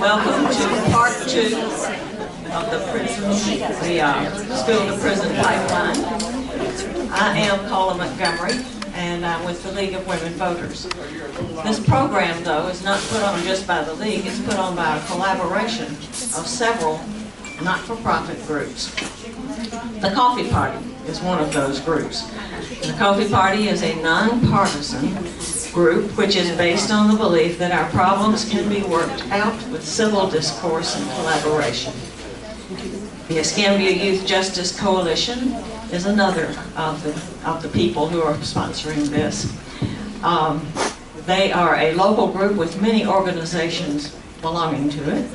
Welcome to part 2 of the School to Prison Pipeline. I am Paula Montgomery, and I'm with the League of Women Voters. This program, though, is not put on just by the League. It's put on by a collaboration of several not-for-profit groups. The Coffee Party is one of those groups. The Coffee Party is a nonpartisan group which is based on the belief that our problems can be worked out with civil discourse and collaboration. The Escambia Youth Justice Coalition is another of the people who are sponsoring this. They are a local group with many organizations belonging to it.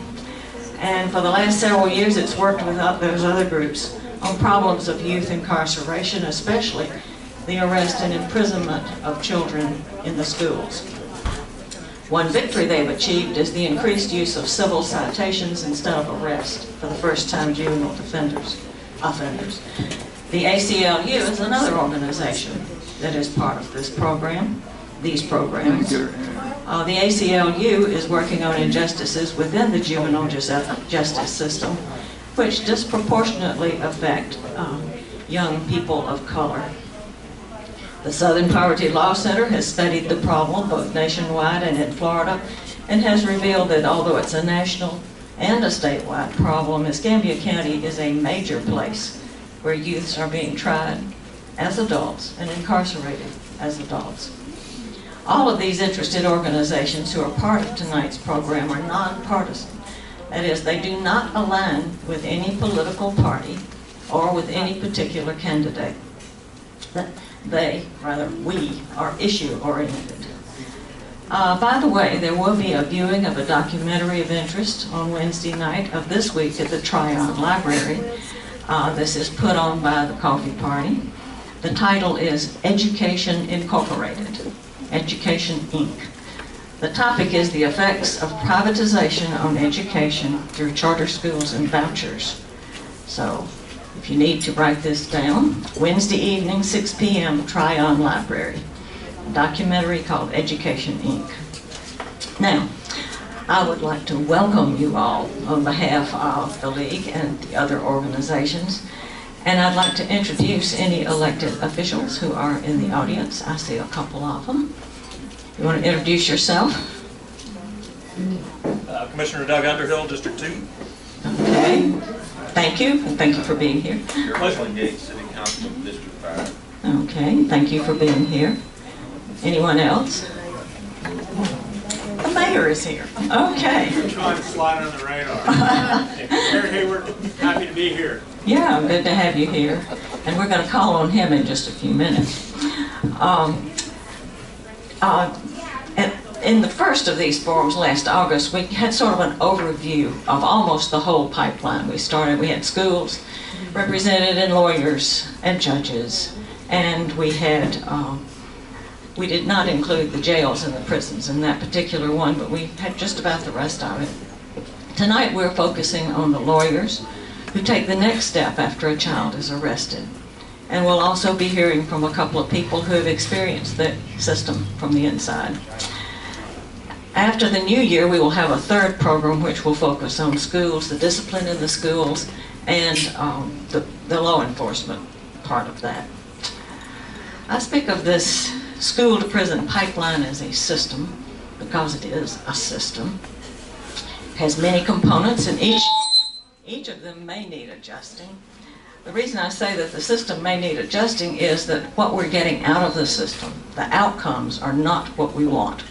And for the last several years, it's worked with those other groups on problems of youth incarceration, especially the arrest and imprisonment of children in the schools. One victory they've achieved is the increased use of civil citations instead of arrest for the first-time juvenile offenders. The ACLU is another organization that is part of this program, these programs. The ACLU is working on injustices within the juvenile justice system, which disproportionately affect young people of color. The Southern Poverty Law Center has studied the problem both nationwide and in Florida, and has revealed that although it's a national and a statewide problem, Escambia County is a major place where youths are being tried as adults and incarcerated as adults. All of these interested organizations who are part of tonight's program are nonpartisan. That is, they do not align with any political party or with any particular candidate. We are issue-oriented. By the way, there will be a viewing of a documentary of interest on Wednesday night of this week at the Tryon Library. This is put on by the Coffee Party. The title is Education Incorporated, Education Inc. The topic is the effects of privatization on education through charter schools and vouchers. So, if you need to write this down, Wednesday evening, 6 p.m., Tryon Library. A documentary called Education Inc. Now, I would like to welcome you all on behalf of the League and the other organizations. And I'd like to introduce any elected officials who are in the audience. I see a couple of them. You want to introduce yourself? Commissioner Doug Underhill, District 2. Okay. Thank you, and thank you for being here. Leslie Gates, City Council, District 5. Okay, thank you for being here. Anyone else? The mayor is here. Okay. We're trying to slide on the radar. Mayor Hayward, happy to be here. Yeah, good to have you here. And we're going to call on him in just a few minutes. In the first of these forums last August, we had sort of an overview of almost the whole pipeline. We had schools represented and lawyers and judges, and we did not include the jails and the prisons in that particular one, but we had just about the rest of it. Tonight we're focusing on the lawyers who take the next step after a child is arrested. And we'll also be hearing from a couple of people who have experienced the system from the inside. After the new year, we will have a third program which will focus on schools, the discipline in the schools, and the law enforcement part of that. I speak of this school to prison pipeline as a system because it is a system. It has many components, and each of them may need adjusting. The reason I say that the system may need adjusting is that what we're getting out of the system, the outcomes, are not what we want.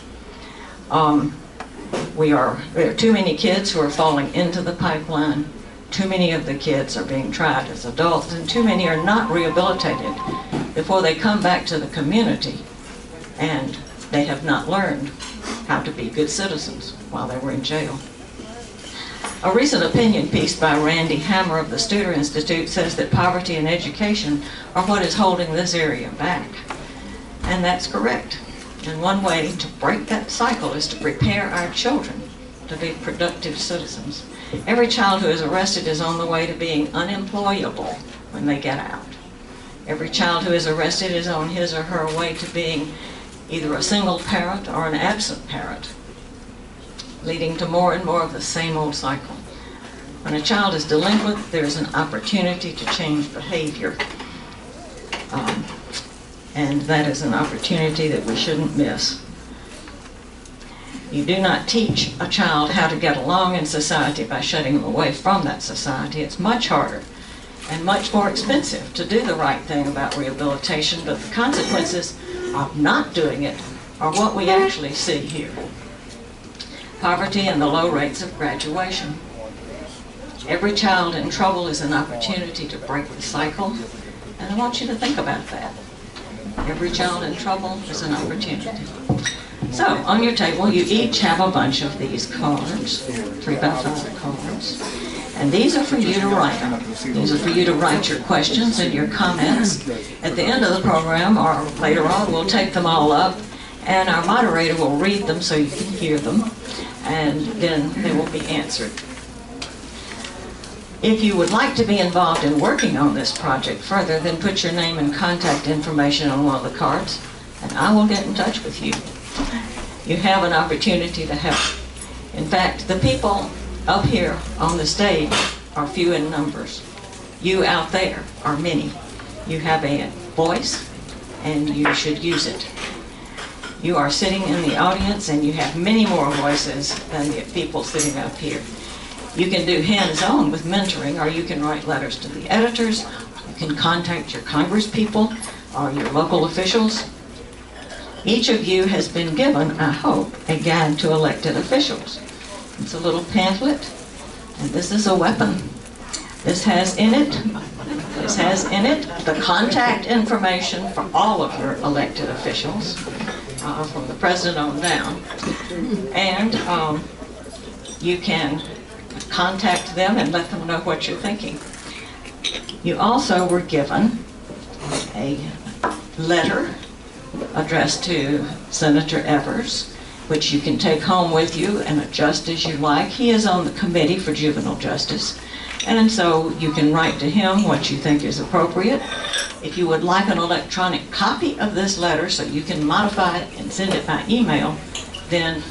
There are too many kids who are falling into the pipeline. Too many of the kids are being tried as adults, and too many are not rehabilitated before they come back to the community, and they have not learned how to be good citizens while they were in jail. A recent opinion piece by Randy Hammer of the Studer Institute says that poverty and education are what is holding this area back. And that's correct. And one way to break that cycle is to prepare our children to be productive citizens. Every child who is arrested is on the way to being unemployable when they get out. Every child who is arrested is on his or her way to being either a single parent or an absent parent. leading to more and more of the same old cycle. When a child is delinquent, there's an opportunity to change behavior. And that is an opportunity that we shouldn't miss. You do not teach a child how to get along in society by shutting them away from that society. It's much harder and much more expensive to do the right thing about rehabilitation, but the consequences of not doing it are what we actually see here. Poverty and the low rates of graduation. Every child in trouble is an opportunity to break the cycle, and I want you to think about that. Every child in trouble is an opportunity. So, on your table, you each have a bunch of these cards, 3x5 cards, and these are for you to write on. These are for you to write your questions and your comments. At the end of the program, or later on, we'll take them all up, and our moderator will read them so you can hear them, and then they will be answered. If you would like to be involved in working on this project further, then put your name and contact information on one of the cards, and I will get in touch with you. You have an opportunity to help. In fact, the people up here on the stage are few in numbers. You out there are many. You have a voice, and you should use it. You are sitting in the audience, and you have many more voices than the people sitting up here. You can do hands-on with mentoring, or you can write letters to the editors. You can contact your congresspeople or your local officials. Each of you has been given, I hope, a guide to elected officials. It's a little pamphlet, and this is a weapon. This has in it the contact information for all of your elected officials, from the president on down. And you can contact them and let them know what you're thinking. You also were given a letter addressed to Senator Evers, which you can take home with you and adjust as you like. He is on the Committee for Juvenile Justice, and so you can write to him what you think is appropriate. If you would like an electronic copy of this letter so you can modify it and send it by email, then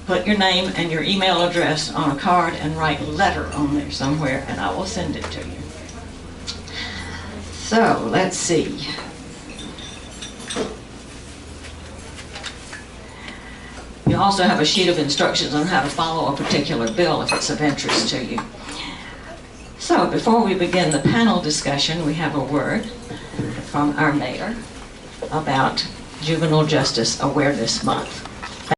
put your name and your email address on a card and write letter on there somewhere, and I will send it to you. So, let's see. You also have a sheet of instructions on how to follow a particular bill if it's of interest to you. So, before we begin the panel discussion, we have a word from our mayor about Juvenile Justice Awareness Month.